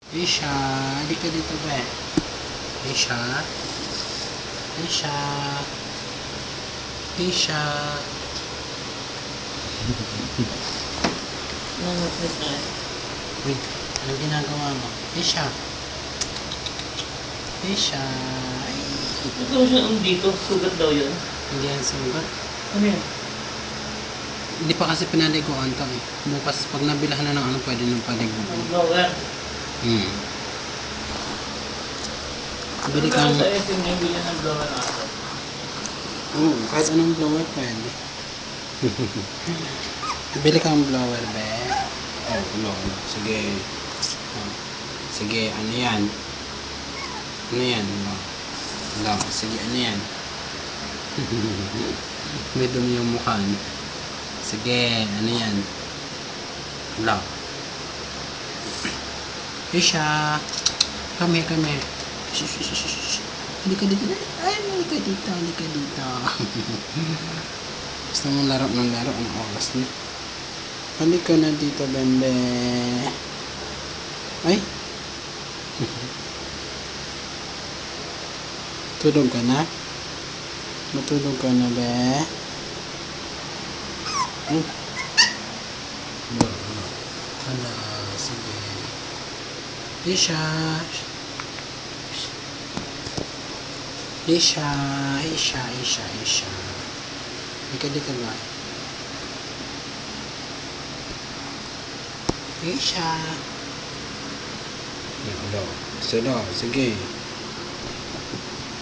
Isha, hindi ka dito ba? Isha. Isha. Isha. Uy, anong ginagawa mo? Isha. Isha. Ay, Ito siya dito, sugat daw yun. hindi yan sugat. Ano yan? Hindi pa kasi pinaliguan to eh. Bukas pag nabilahan na ng ano, pwede nang paliguan. Blower. Bili kang... Sa SM na bilhin ng blower na ako. kahit anong blower pwede. Bili kang blower, be. Oh, blower. Sige. Oh. Sige, ano yan? Ano yan? Sige, ano yan? May dumi yung mukha niya. Sige, ano yan? Isha. Come here. Hindi ka dito. Ay, hindi ka dito. Gusto mong laro ng laro. Anong oras na? Hindi ka na dito, bembe. Ay. Tulog ka na? Matulog ka na, be? Hala, sige. Isha. Ika dito ba? Isha. Sige.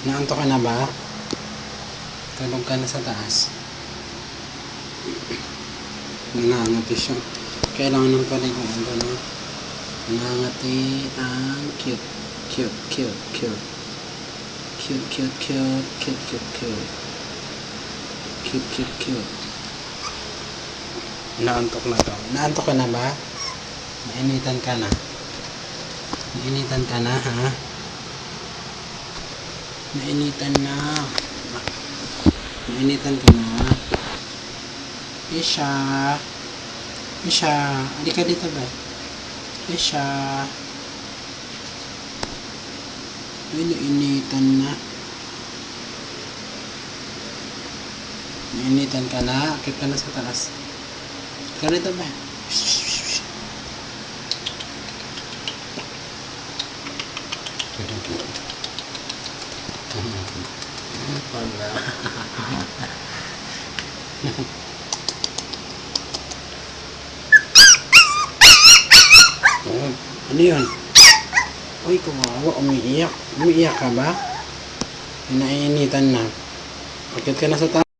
Naantok ka na ba? Tulog ka na sa taas. Nangangati siya. Kailangan ng paliguan ko na. Nangangati ang cute. Naantok na to. Naantok ka na ba? Nainitan ka na, ha? Nainitan ka na. Isha, hindi ka dito ba? Isha. Ay, nainitan na. Nainitan ka na. Akit ka na sa taas. Ka dito ba? Wala. Ano yun? Uy, kawawa, umiiyak ka ba? Nainitan na. Akit ka na sa taas.